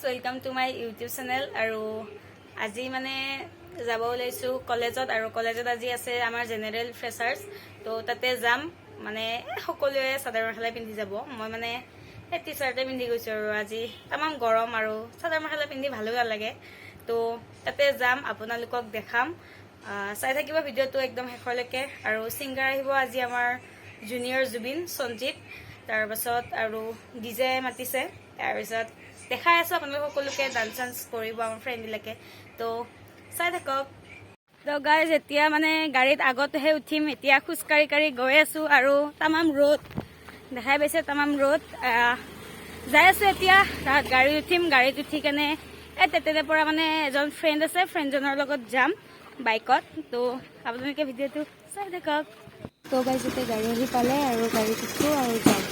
welcome to my YouTube channel. আৰু আজি মানে যাব ওলাইছো কলেজত আৰু কলেজত আজি আছে আমাৰ জেনাৰেল ফ্ৰেছাৰ্ছ তো তাতে যাম মানে সকলোৱে চাদৰ মেখেলা পিন্ধি যাব মই মানে এই টি-চাৰ্টে পিন্ধি গৈছো আৰু আজি তামাম গৰম আৰু চাদৰ মেখেলা পিন্ধি ভালো লাগে তো তাতে যাম আপোনালোকক দেখাম চাই থাকিব ভিডিঅটো একদম শেষলৈকে আৰু সিঙ্গাৰ আহিব আজি আমাৰ জুনিয়ৰ জুবিন সঞ্জীৱ তাৰ পাছত আৰু ডিজে মাতিছে তাৰ পাছত দেখাই আছো আপোনালোক সকলোকে ডান্স চান্স কৰিব আমাৰ ফ্ৰেণ্ড বিলাকে তো চাই থাকক তো গাইজ এতিয়া মানে গাড়ীত আগতেহে উঠিম এতিয়া খুচকাৰি কাৰি গৈ আছো আৰু তামাম ৰ'দ দেখাই পাইছে তামাম ৰ'দ যাই আছো এতিয়া গাড়ী উঠিম গাড়ীত উঠি কেনে তেতেৰে পৰা মানে এজন ফ্ৰেণ্ড আছে ফ্ৰেণ্ডজনৰ লগত যাম বাইকত তো আপোনালোকে ভিডিঅ'টো চাই থাকক তো গাইজ এতিয়া গাড়ী আহি পালে আৰু গাড়ীত উঠো আৰু যাম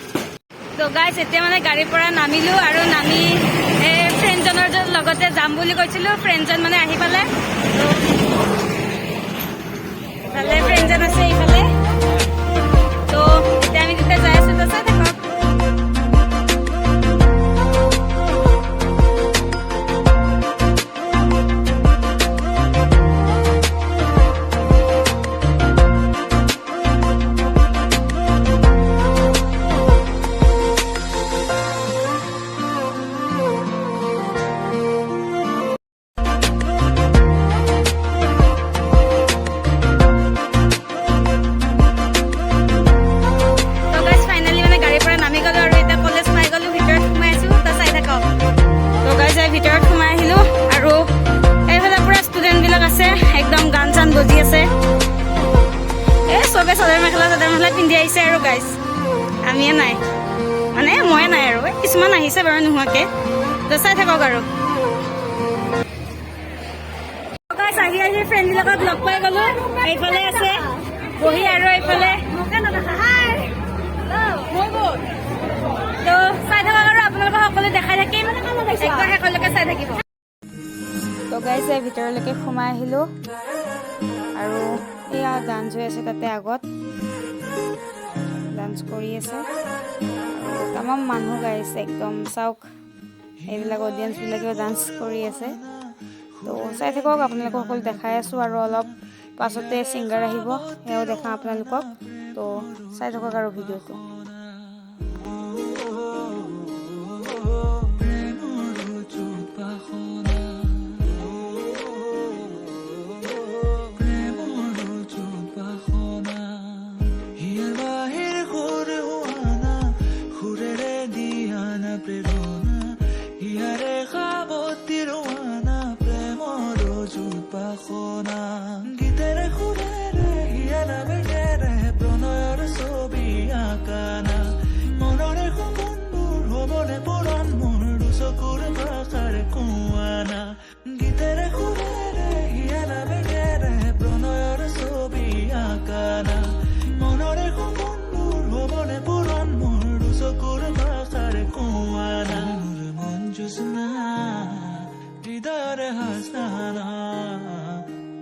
তো গাইজ এতিয়া মানে গাড়ীৰ পৰা নামিলো আৰু নামি ফ্ৰেণ্ডজনৰ লগতে যাম বুলি কৈছিলো ফ্ৰেণ্ডজন মানে আহি পালে তো ইফালে ফ্ৰেণ্ডজন আছে ইফালে তো এতিয়া আমি যেতিয়া যাই আছো তো চাই থাকক ভিতৰত সোমাই আহিলো আৰু এইফালে পুৰা ষ্টুডেণ্ট বিলাক আছে একদম গান চান বজি আছে চবে চাদৰ মেখেলা পিন্ধি আহিছে আৰু গাইজ আমিয়ে নাই মানে ময়ে নাই আৰু কিছুমান আহিছে বাৰু নোহোৱাকে তো চাই থাকক আৰু আহি আহি ফ্ৰেণ্ড বিলাকক লগ পাই গলো এইফালে আছে বহি আৰু এইফালে তো চাই থাকক আৰু আপোনালোকক সকলো দেখাই থাকিম একদম শেষলৈকে চাই থাকিব তো গাইজ ভিতৰলৈকে সোমাই আহিলো আৰু এয়া ডান্স হৈ আছে তাতে আগত ডান্স কৰি আছে তামাম মানুহ গাইছে একদম চাওক এইবিলাক অডিয়েঞ্চ বিলাকেও ডান্স কৰি আছে তো চাই থাকক আপোনালোকক সকলো দেখাই আছো আৰু অলপ পাছতে ছিংগাৰ আহিব সেয়াও দেখাম আপোনালোকক তো চাই থাকক আৰু ভিডিঅ'টো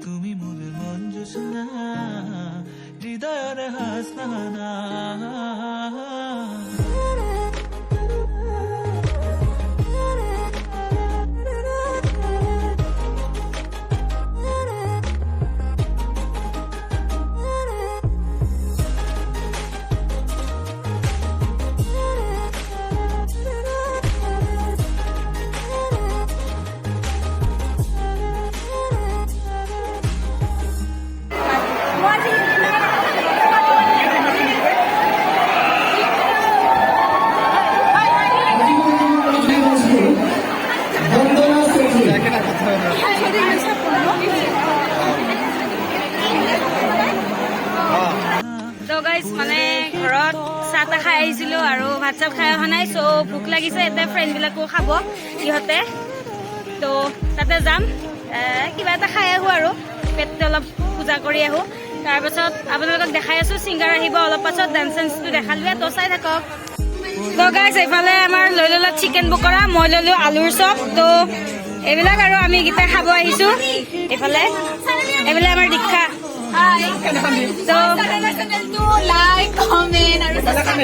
তুমি মোৰ মন জোছনা হৃদয়ৰ হাসনা মানে ঘৰত চাহ তাহ খাই আহিছিলো আৰু ভাত চাপ খাই অহা নাই চ' ভোক লাগিছে এতিয়া ফ্ৰেণ্ড বিলাকো খাব ইহঁতে তো তাতে যাম কিবা এটা খাই আহো আৰু পেটটো অলপ পূজা কৰি আহো তাৰপাছত আপোনালোকক দেখাই আছো ছিংগাৰ আহিব অলপ পাছত ডান্স চান্সটো দেখালোৱে তো চাই থাকক তো গাইজ এইফালে আমাৰ লৈ ললো চিকেন পকৰা মই ললো আলুৰ চপ তো এইবিলাক আৰু আমি গীতা খাব আহিছো এইফালে আমাৰ দীক্ষা So, like, comment, and subscribe.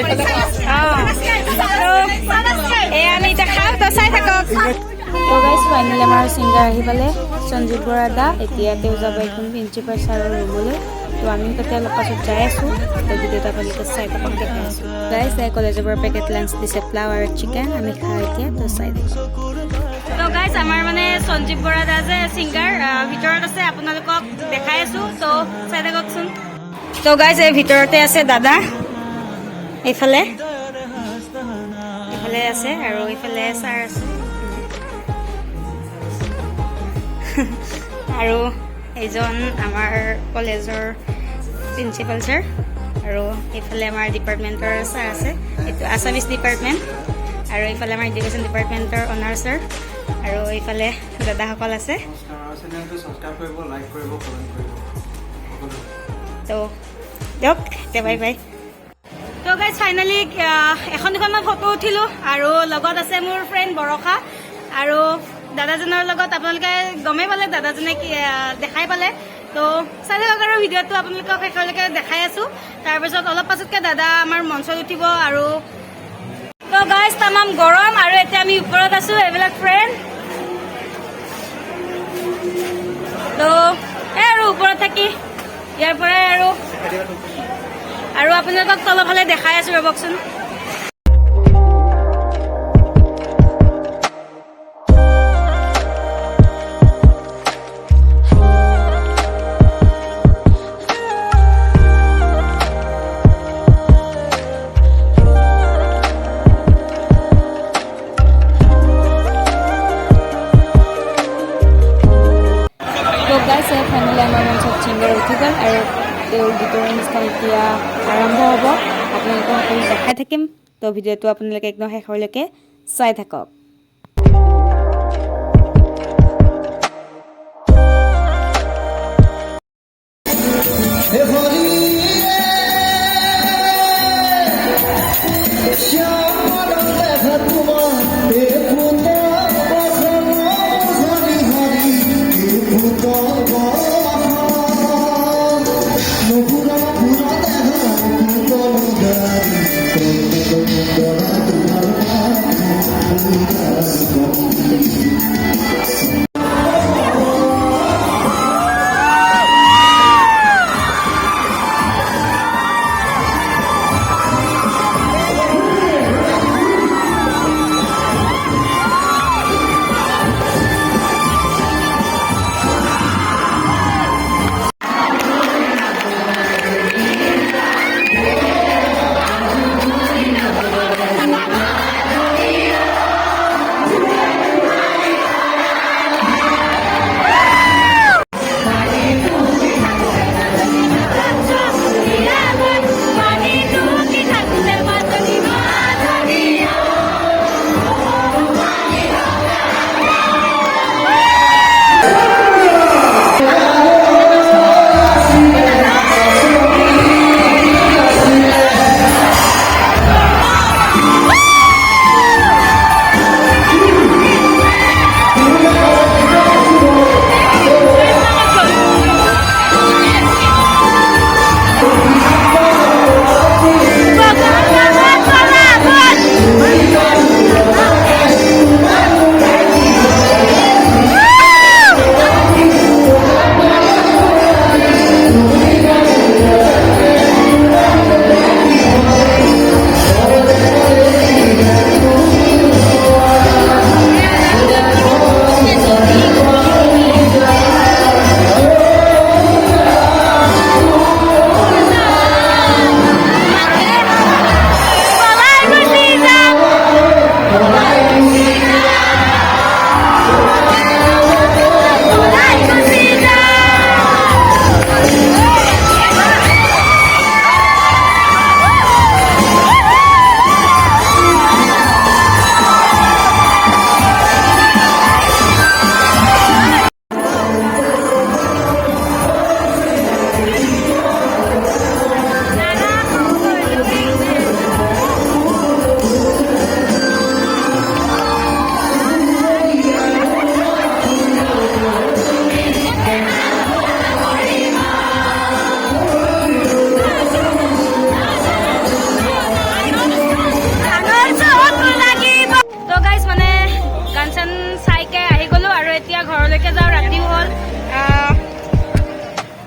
তো গাইজ ফাইনেলি আমাৰ ছিংগাৰ আহি পালে সঞ্জীৱ বৰা দা। এতিয়া তেওঁ যাব একদম প্ৰিন্সিপাল ছাৰৰ ৰুমলৈ। তো আমি তাতে অলপ পাছত যাই আছোঁ। তো ভিডিঅ'ত আপোনালোকে চাই থাকক, দেখাই আছোঁ। গাইজ কলেজৰ পৰা পেকেট লাঞ্চ দিছে, পোলাও আৰু চিকেন। আমি খাই এতিয়া তো চাই দিছোঁ। তো গাইজ আমাৰ মানে সঞ্জীৱ বৰা দা যে ছিংগাৰ ভিতৰত আছে, আপোনালোকক দেখাই আছোঁ। তো চাই থাককচোন। তো গাইজ এই ভিতৰতে আছে দাদা, এইফালে আছে আৰু এইফালে ছাৰ আছে আৰু এইজন আমাৰ কলেজৰ প্ৰিন্সিপাল ছাৰ। আৰু এইফালে আমাৰ ডিপাৰ্টমেণ্টৰ ছাৰ আছে, এইটো আছামিজ ডিপাৰ্টমেণ্ট। আৰু এইফালে আমাৰ এডুকেশ্যন ডিপাৰ্টমেণ্টৰ অনাৰ ছাৰ। আৰু এইফালে দাদাসকল আছে। তো দিয়ক এতিয়া বাই বাই। তো গাইজ ফাইনেলি এখন দুখনমান ফটো উঠিলোঁ আৰু লগত আছে মোৰ ফ্ৰেণ্ড বৰষা। আৰু দাদাজনৰ লগত আপোনালোকে গমেই পালে, দাদাজনে দেখাই পালে। তো চাই থাকক আৰু ভিডিঅ'টো আপোনালোকক শেষলৈকে দেখাই আছোঁ। তাৰপিছত অলপ পাছতকৈ দাদা আমাৰ মঞ্চত উঠিব। আৰু তো গাইজ তামাম গৰম আৰু এতিয়া আমি ওপৰত আছোঁ, এইবিলাক ফ্ৰেণ্ড। তো এই আৰু ওপৰত থাকি ইয়াৰ পৰাই আৰু আপোনালোকক তলফালে দেখাই আছোঁ, ৰ'বকচোন। তো গাইছে ফাইনেলি আমাৰ মঞ্চত ছিংগাৰ উঠি গ'ল আৰু তেওঁৰ গীতৰ অনুষ্ঠান এতিয়া আৰম্ভ হ'ব। আপোনালোকক সকলো দেখাই থাকিম। তো ভিডিঅ'টো আপোনালোকে একদম শেষলৈকে চাই থাকক। ঘৰলৈকে যাওঁ ৰাতিও হ'ল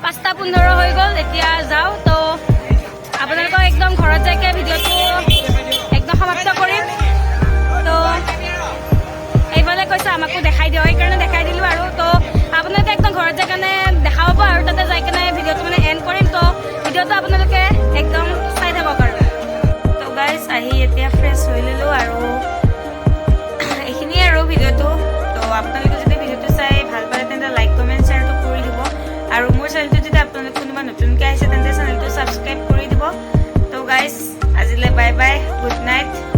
5:15 হৈ গ'ল এতিয়া যাওঁ তো আপোনালোকক একদম ঘৰত যাইকে ভিডিঅ'টো একদম সমাপ্ত কৰিম তো এইফালে কৈছে আমাকো দেখাই দিওঁ সেইকাৰণে দেখাই দিলোঁ আৰু তো আপোনালোকে একদম ঘৰত যাই কাৰণে দেখা পাব আৰু তাতে যাই কেনে ভিডিঅ'টো মানে এণ্ড কৰিম তো ভিডিঅ'টো আপোনালোকে একদম চাই থাকক আৰু তো গাইজ আহি এতিয়া ফ্ৰেছ হৈ ল'লোঁ আৰু এইখিনিয়ে আৰু ভিডিঅ'টো তো আপোনালোকে যদি ভিডিঅ'টো চাই ভাল পালে তেন্তে লাইক কমেণ্ট শ্বেয়াৰটো কৰি দিব আৰু মোৰ চেনেলটো যদি আপোনালোকে কোনোবা নতুনকৈ আহিছে তেন্তে চেনেলটো ছাবস্ক্ৰাইব কৰি দিব তো গাইজ আজিলৈ বাই বাই গুড নাইট